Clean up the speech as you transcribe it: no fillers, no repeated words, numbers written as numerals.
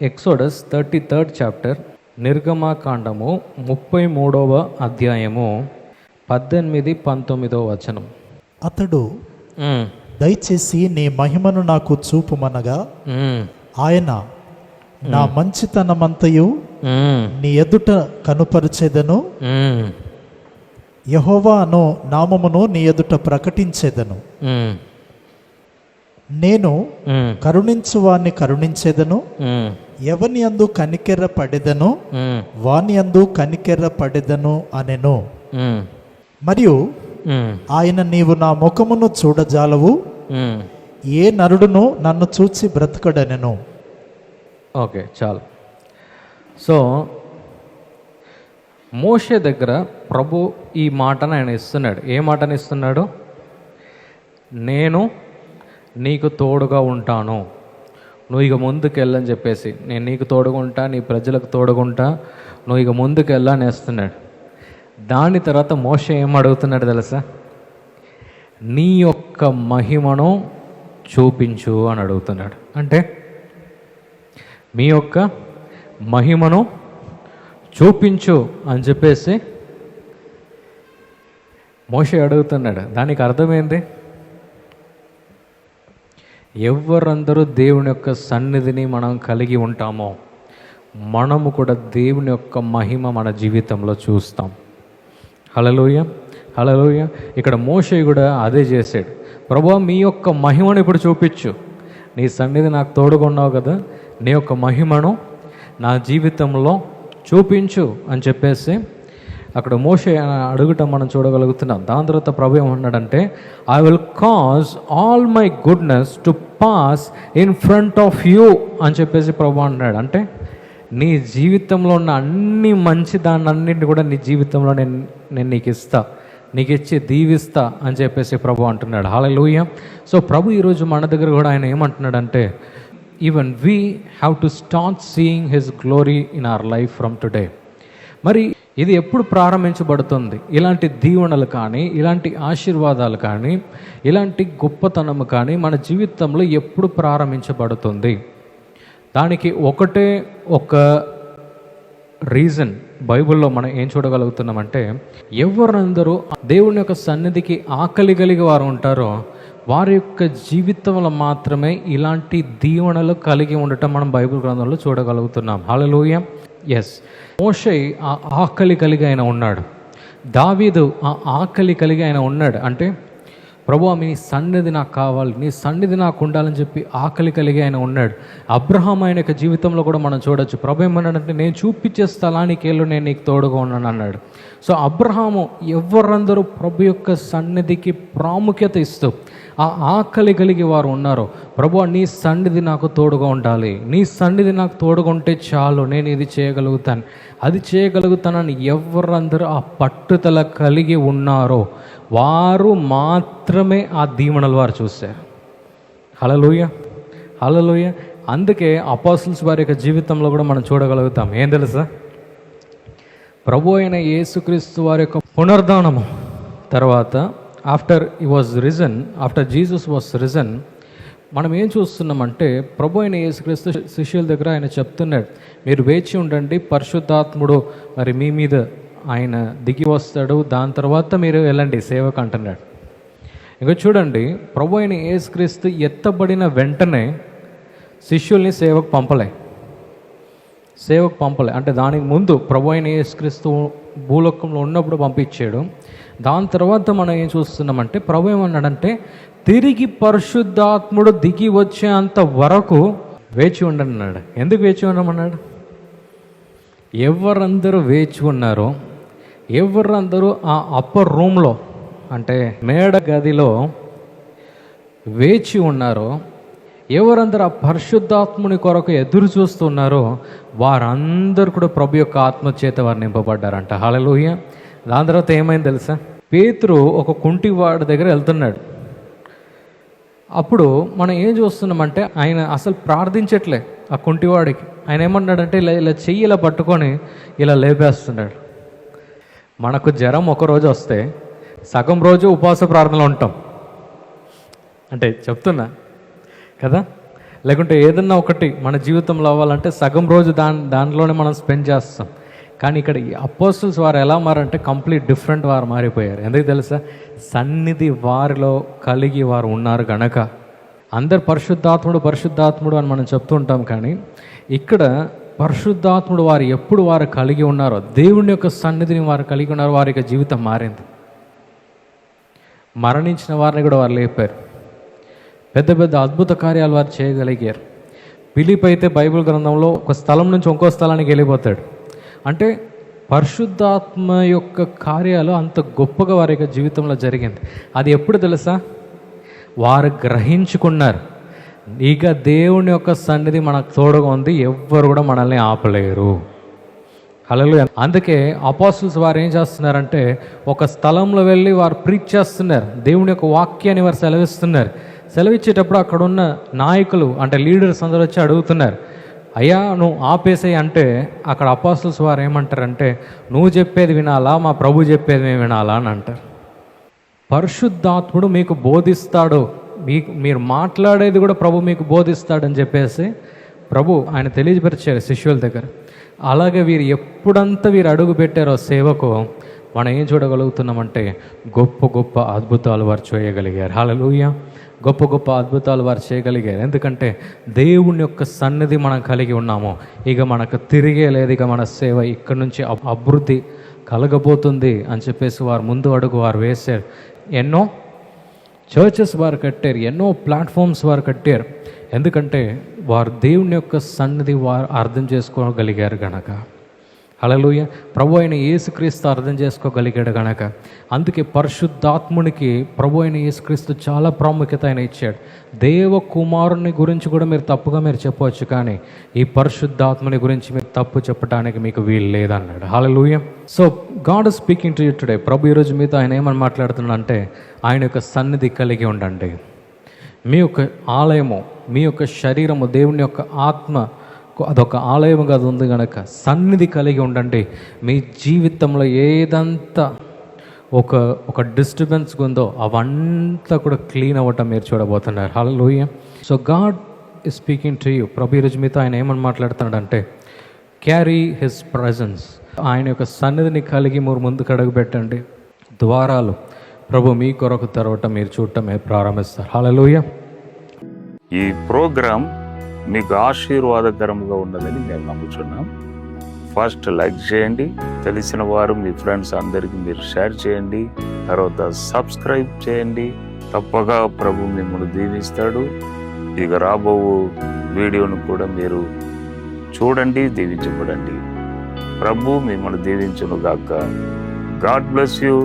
Exodus 33rd chapter, నిర్గమాకాండము 33వ అధ్యాయము 18-19 వచనం. అతడు దయచేసి నీ మహిమను నాకు చూపుమనగా ఆయన నా మంచితనమంతయు నీ ఎదుట కనుపరిచేదను, యెహోవా అను నామమును నీ ఎదుట ప్రకటించేదను. నేను కరుణించు వాణ్ణి కరుణించేదను, ఎవని యందు కనికెర్ర పడెదను వాని యందు కనికెర్ర పడెదను అనెను. మరియు ఆయన నీవు నా ముఖమును చూడజాలవు, ఏ నరుడును నన్ను చూచి బ్రతకడనెను. ఓకే, చాలు. సో మోషే దగ్గర ప్రభు ఈ మాటను ఆయన ఇస్తున్నాడు. ఏ మాటను ఇస్తున్నాడు? నేను నీకు తోడుగా ఉంటాను, నువ్వు ఇక ముందుకు వెళ్ళని చెప్పేసి, నేను నీకు తోడుగా ఉంటా, నీ ప్రజలకు తోడుగా ఉంటా, నువ్వు ఇక ముందుకు వెళ్ళని వేస్తున్నాడు. దాని తర్వాత మోషే ఏం అడుగుతున్నాడు తెలుసా? నీ యొక్క మహిమను చూపించు అని అడుగుతున్నాడు. అంటే మీ యొక్క మహిమను చూపించు అని చెప్పేసి మోషే అడుగుతున్నాడు. దానికి అర్థమైంది, ఎవరందరూ దేవుని యొక్క సన్నిధిని మనం కలిగి ఉంటామో మనము కూడా దేవుని యొక్క మహిమ మన జీవితంలో చూస్తాం. హల్లెలూయా, హల్లెలూయా. ఇక్కడ మోషే కూడా అదే చేశాడు. ప్రభువా, మీ యొక్క మహిమను ఇప్పుడు చూపించు, నీ సన్నిధి నాకు తోడుగా ఉన్నావు కదా, నీ యొక్క మహిమను నా జీవితంలో చూపించు అని చెప్పేసి అక్కడ మోషే అడుగుటం మనం చూడగలుగుతున్నాం. దాని తర్వాత ప్రభు ఏమన్నాడంటే, I will cause all my goodness to pass in front of you అని చెప్పేసి ప్రభు అంటున్నాడు. అంటే నీ జీవితంలో ఉన్న అన్ని మంచి దాన్ని అన్నింటినీ కూడా నీ జీవితంలో నేను నీకు ఇస్తా, నీకు ఇచ్చి దీవిస్తా అని చెప్పేసి ప్రభు అంటున్నాడు. హల్లెలూయా. సో ప్రభు ఈరోజు మన దగ్గర కూడా ఆయన ఏమంటున్నాడంటే, even we have to start seeing his glory in our life from today. మరి ఇది ఎప్పుడు ప్రారంభించబడుతుంది? ఇలాంటి దీవెనలు కానీ, ఇలాంటి ఆశీర్వాదాలు కానీ, ఇలాంటి గొప్పతనము కానీ మన జీవితంలో ఎప్పుడు ప్రారంభించబడుతుంది? దానికి ఒకటే ఒక రీజన్ బైబిల్లో మనం ఏం చూడగలుగుతున్నామంటే, ఎవరందరూ దేవుని యొక్క సన్నిధికి ఆకలి కలిగి వారు ఉంటారో వారి యొక్క జీవితంలో మాత్రమే ఇలాంటి దీవెనలు కలిగి ఉండటం మనం బైబిల్ గ్రంథంలో చూడగలుగుతున్నాం. హల్లెలూయా. ఎస్, మోషే ఆ ఆకలి కలిగి ఆయన ఉన్నాడు, దావీదు ఆ ఆకలి కలిగి ఆయన ఉన్నాడు. అంటే ప్రభువా, మీ సన్నిధి నాకు కావాలి, నీ సన్నిధి నాకు ఉండాలని చెప్పి ఆకలి కలిగి ఆయన ఉన్నాడు. అబ్రహాం ఆయన యొక్క జీవితంలో కూడా మనం చూడొచ్చు. ప్రభు ఏమన్నాడంటే, నేను చూపించే స్థలానికి వెళ్ళు, నేను నీకు తోడుగా ఉన్నాను అన్నాడు. సో అబ్రహాము ఎవరందరూ ప్రభు యొక్క సన్నిధికి ప్రాముఖ్యత ఇస్తూ ఆ ఆకలి కలిగి వారు ఉన్నారో, ప్రభువా నీ సన్నిధి నాకు తోడుగా ఉండాలి, నీ సన్నిధి నాకు తోడుగా ఉంటే చాలు, నేను ఇది చేయగలుగుతాను, అది చేయగలుగుతానని ఎవరందరూ ఆ పట్టుదల కలిగి ఉన్నారో వారు మాత్రమే ఆ దీవెనలు వారు చూశారు. హల్లెలూయా, హల్లెలూయా. అందుకే అపోస్టల్స్ వారి యొక్క జీవితంలో కూడా మనం చూడగలుగుతాం. ఏం తెలుసా? ప్రభు అయిన యేసుక్రీస్తు వారి యొక్క పునరుద్ధానము తర్వాత ఆఫ్టర్ జీసస్ వాస్ రిజన్, మనం ఏం చూస్తున్నామంటే, ప్రభు అయిన యేసుక్రీస్తు శిష్యుల దగ్గర ఆయన చెప్తున్నాడు, మీరు వేచి ఉండండి, పరిశుద్ధాత్ముడు మరి మీ మీద ఆయన దిగి వస్తాడు, దాని తర్వాత మీరు వెళ్ళండి సేవకు అంటున్నాడు. ఇంకా చూడండి, ప్రభు అయిన యేసుక్రీస్తు ఎత్తబడిన వెంటనే శిష్యుల్ని సేవకు పంపలే. అంటే దానికి ముందు ప్రభు అయిన యేసుక్రీస్తు భూలోకంలో ఉన్నప్పుడు పంపించాడు. దాని తర్వాత మనం ఏం చూస్తున్నామంటే, ప్రభు ఏమన్నాడంటే, తిరిగి పరిశుద్ధాత్ముడు దిగి వచ్చేంత వరకు వేచి ఉండండి అన్నాడు. ఎందుకు వేచి ఉండమన్నాడు? ఎవరందరూ వేచి ఉన్నారో, ఎవరందరూ ఆ అప్పర్ రూమ్లో అంటే మేడ గదిలో వేచి ఉన్నారో, ఎవరందరూ ఆ పరిశుద్ధాత్ముని కొరకు ఎదురు చూస్తున్నారో వారందరూ కూడా ప్రభు యొక్క ఆత్మచేత వారు నింపబడ్డారంట. హల్లెలూయా. దాని తర్వాత ఏమైంది తెలుసా? పేతురు ఒక కుంటివాడి దగ్గర వెళ్తున్నాడు. అప్పుడు మనం ఏం చూస్తున్నామంటే, ఆయన అసలు ప్రార్థించట్లే ఆ కుంటివాడికి. ఆయన ఏమన్నాడంటే, ఇలా చెయ్యి ఇలా పట్టుకొని ఇలా లేపేస్తున్నాడు. మనకు జ్వరం ఒకరోజు వస్తే సగం రోజు ఉపవాస ప్రార్థనలో ఉంటాం. అంటే చెప్తున్నా కదా, లేకుంటే ఏదన్నా ఒకటి మన జీవితంలో అవ్వాలంటే సగం రోజు దానిలోనే మనం స్పెండ్ చేస్తాం. కానీ ఇక్కడ ఈ అపోస్టల్స్ వారు ఎలా మారంటే కంప్లీట్ డిఫరెంట్ వారు మారిపోయారు. ఎందుకు తెలుసా? సన్నిధి వారిలో కలిగి వారు ఉన్నారు గనక. అందరు పరిశుద్ధాత్ముడు అని మనం చెప్తూ ఉంటాం, కానీ ఇక్కడ పరిశుద్ధాత్ముడు వారు ఎప్పుడు వారు కలిగి ఉన్నారో, దేవుని యొక్క సన్నిధిని వారు కలిగి ఉన్నారో, వారి యొక్క జీవితం మారింది. మరణించిన వారిని కూడా వారు లేపారు. పెద్ద పెద్ద అద్భుత కార్యాలు వారు చేయగలిగారు. ఫిలిప్ అయితే బైబిల్ గ్రంథంలో ఒక స్థలం నుంచి ఇంకో స్థలానికి వెళ్ళిపోతాడు. అంటే పరిశుద్ధాత్మ యొక్క కార్యాలు అంత గొప్పగా వారి యొక్క జీవితంలో జరిగింది. అది ఎప్పుడు తెలుసా? వారు గ్రహించుకున్నారు, ఇక దేవుని యొక్క సన్నిధి మనకు తోడుగా ఉంది, ఎవ్వరు కూడా మనల్ని ఆపలేరు. హల్లెలూయా. అందుకే అపోస్టల్స్ వారు ఏం చేస్తున్నారంటే ఒక స్థలంలో వెళ్ళి వారు ప్రీచ్ చేస్తున్నారు, దేవుని యొక్క వాక్యాన్ని వారు సెలవిస్తున్నారు. సెలవిచ్చేటప్పుడు అక్కడ ఉన్న నాయకులు అంటే లీడర్స్ అందరూ వచ్చి అడుగుతున్నారు, అయ్యా నువ్వు ఆపేసేయి అంటే అక్కడ అపోస్టల్స్ వారు ఏమంటారంటే, నువ్వు చెప్పేది వినాలా, మా ప్రభు చెప్పేది మేము వినాలా అని అంటారు. పరిశుద్ధాత్ముడు మీకు బోధిస్తాడు, మీరు మాట్లాడేది కూడా ప్రభు మీకు బోధిస్తాడని చెప్పేసి ప్రభు ఆయన తెలియపరిచారు శిష్యుల దగ్గర. అలాగే వీరు ఎప్పుడంతా వీరు అడుగు పెట్టారో సేవకు, మనం ఏం చూడగలుగుతున్నామంటే గొప్ప గొప్ప అద్భుతాలు వారు చేయగలిగారు. హల్లెలూయా. గొప్ప గొప్ప అద్భుతాలు వారు చేయగలిగారు. ఎందుకంటే దేవుని యొక్క సన్నిధి మనం కలిగి ఉన్నాము. ఇక మనకు తిరిగే లేదు, ఇక మన సేవ ఇక్కడ నుంచి అభివృద్ధి కలగబోతుంది అని చెప్పేసి వారు ముందు అడుగు వారు వేశారు. ఎన్నో చర్చెస్ వారు కట్టారు, ఎన్నో ప్లాట్ఫామ్స్ వారు కట్టారు. ఎందుకంటే వారు దేవుని యొక్క సన్నిధి వారు అర్థం చేసుకోగలిగారు గనక. హల్లెలూయా. ప్రభు అయిన యేసుక్రీస్తు అర్థం చేసుకోగలిగాడు గనక. అందుకే పరిశుద్ధాత్మునికి ప్రభు అయిన యేసుక్రీస్తు చాలా ప్రాముఖ్యత ఆయన ఇచ్చాడు. దేవకుమారుని గురించి కూడా మీరు తప్పుగా చెప్పవచ్చు, కానీ ఈ పరిశుద్ధాత్ముని గురించి మీరు తప్పు చెప్పడానికి మీకు వీలు లేదన్నాడు. Hallelujah. So God is speaking to you today. ప్రభు ఈరోజు మీతో ఆయన ఏమని మాట్లాడుతున్నాడంటే, ఆయన యొక్క సన్నిధి కలిగి ఉండండి. మీ యొక్క ఆలయము, మీ యొక్క శరీరము దేవుని యొక్క ఆత్మ అదొక ఆలయముగా ఉంది కనుక సన్నిధి కలిగి ఉండండి. మీ జీవితంలో ఏదంతా ఒక డిస్టర్బెన్స్ ఉందో అవంతా కూడా క్లీన్ అవ్వటం మీరు చూడబోతున్నారు. Hallelujah. So God is speaking to you. ప్రభు ఈరోజు మీతో ఆయన ఏమని మాట్లాడుతున్నాడంటే, క్యారీ హిస్ ప్రజెన్స్. ఆయన యొక్క సన్నిధిని కలిగి మీరు ముందుకు అడుగు పెట్టండి. ద్వారాలు ప్రభు మీ కొరకు తెరవటం మీరు చూడటమే ప్రారంభిస్తారు. హల్లెలూయా. ఈ ప్రోగ్రాం మీకు ఆశీర్వాదకరంగా ఉన్నదని మేము నమ్ముచున్నాం. ఫస్ట్ లైక్ చేయండి, తెలిసిన వారు మీ ఫ్రెండ్స్ అందరికీ మీరు షేర్ చేయండి, తర్వాత సబ్స్క్రైబ్ చేయండి. తప్పగా ప్రభు మిమ్మల్ని దీవిస్తాడు. ఇక రాబో వీడియోను కూడా మీరు చూడండి, దీవించబడండి. ప్రభు మిమ్మల్ని దీవించును గాక. God bless you.